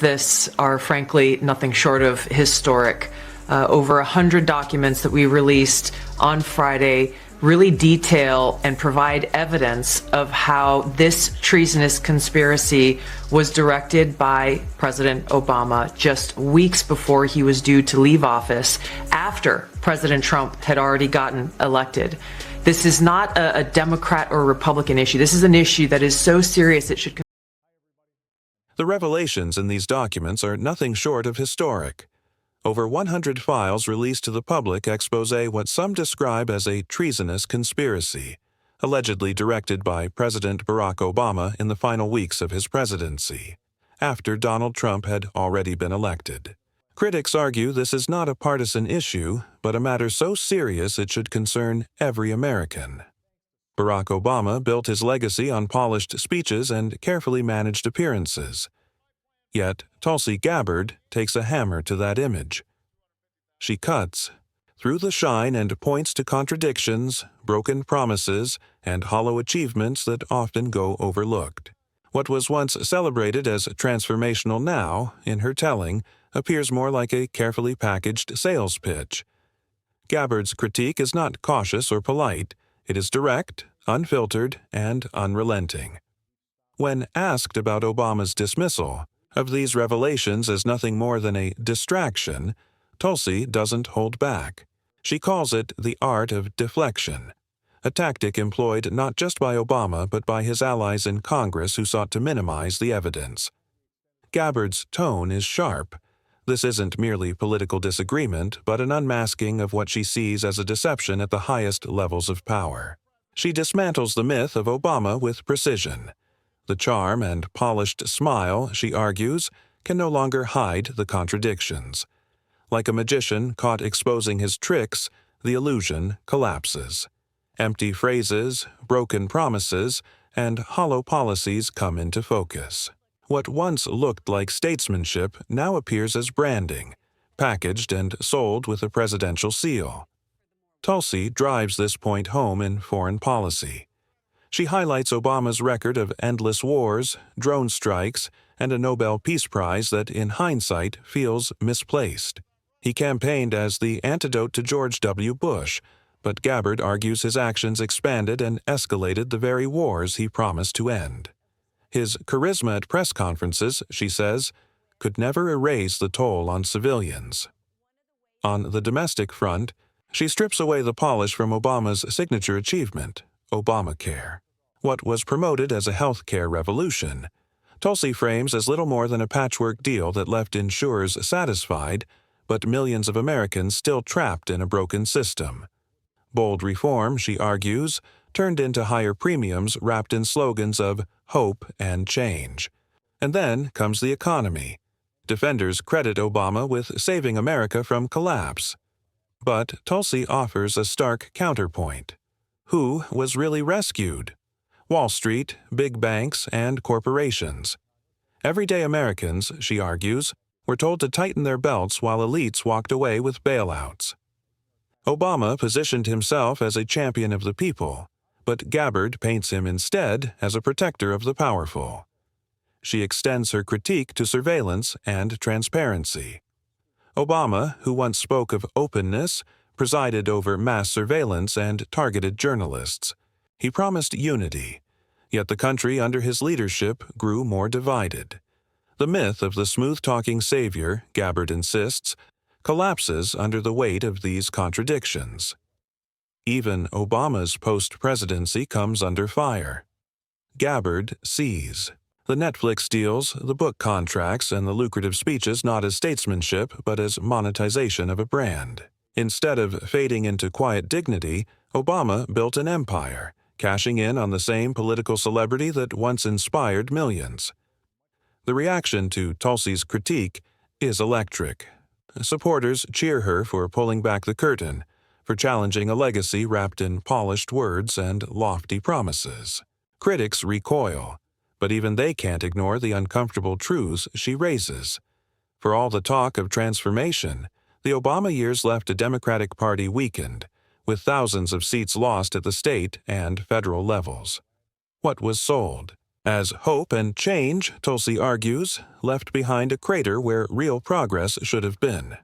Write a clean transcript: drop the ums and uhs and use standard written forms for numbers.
this are frankly nothing short of historic. Over 100 documents that we released on Friday really detail and provide evidence of how this treasonous conspiracy was directed by President Obama just weeks before he was due to leave office, after President Trump had already gotten elected. This is not a Democrat or Republican issue. This is an issue that is so serious it should. The revelations in these documents are nothing short of historic. Over 100 files released to the public expose what some describe as a treasonous conspiracy, allegedly directed by President Barack Obama in the final weeks of his presidency, after Donald Trump had already been elected. Critics argue this is not a partisan issue, but a matter so serious it should concern every American. Barack Obama built his legacy on polished speeches and carefully managed appearances. Yet, Tulsi Gabbard takes a hammer to that image. She cuts through the shine and points to contradictions, broken promises, and hollow achievements that often go overlooked. What was once celebrated as transformational now, in her telling, appears more like a carefully packaged sales pitch. Gabbard's critique is not cautious or polite. It is direct, unfiltered, and unrelenting. When asked about Obama's dismissal of these revelations as nothing more than a distraction, Tulsi doesn't hold back. She calls it the art of deflection, a tactic employed not just by Obama but by his allies in Congress who sought to minimize the evidence. Gabbard's tone is sharp. This isn't merely political disagreement, but an unmasking of what she sees as a deception at the highest levels of power. She dismantles the myth of Obama with precision. The charm and polished smile, she argues, can no longer hide the contradictions. Like a magician caught exposing his tricks, the illusion collapses. Empty phrases, broken promises, and hollow policies come into focus. What once looked like statesmanship now appears as branding, packaged and sold with a presidential seal. Tulsi drives this point home in foreign policy. She highlights Obama's record of endless wars, drone strikes, and a Nobel Peace Prize that, in hindsight, feels misplaced. He campaigned as the antidote to George W. Bush, but Gabbard argues his actions expanded and escalated the very wars he promised to end. His charisma at press conferences, she says, could never erase the toll on civilians. On the domestic front, she strips away the polish from Obama's signature achievement, Obamacare. What was promoted as a health care revolution, Tulsi frames as little more than a patchwork deal that left insurers satisfied, but millions of Americans still trapped in a broken system. Bold reform, she argues, turned into higher premiums wrapped in slogans of hope and change. And then comes the economy. Defenders credit Obama with saving America from collapse. But Tulsi offers a stark counterpoint. Who was really rescued? Wall Street, big banks, and corporations. Everyday Americans, she argues, were told to tighten their belts while elites walked away with bailouts. Obama positioned himself as a champion of the people, but Gabbard paints him instead as a protector of the powerful. She extends her critique to surveillance and transparency. Obama, who once spoke of openness, presided over mass surveillance and targeted journalists. He promised unity, yet the country under his leadership grew more divided. The myth of the smooth-talking savior, Gabbard insists, collapses under the weight of these contradictions. Even Obama's post-presidency comes under fire. Gabbard sees the Netflix deals, the book contracts, and the lucrative speeches not as statesmanship but as monetization of a brand. Instead of fading into quiet dignity, Obama built an empire, cashing in on the same political celebrity that once inspired millions. The reaction to Tulsi's critique is electric. Supporters cheer her for pulling back the curtain, for challenging a legacy wrapped in polished words and lofty promises. Critics recoil, but even they can't ignore the uncomfortable truths she raises. For all the talk of transformation, the Obama years left a Democratic Party weakened, with thousands of seats lost at the state and federal levels. What was sold? As hope and change, Tulsi argues, left behind a crater where real progress should have been.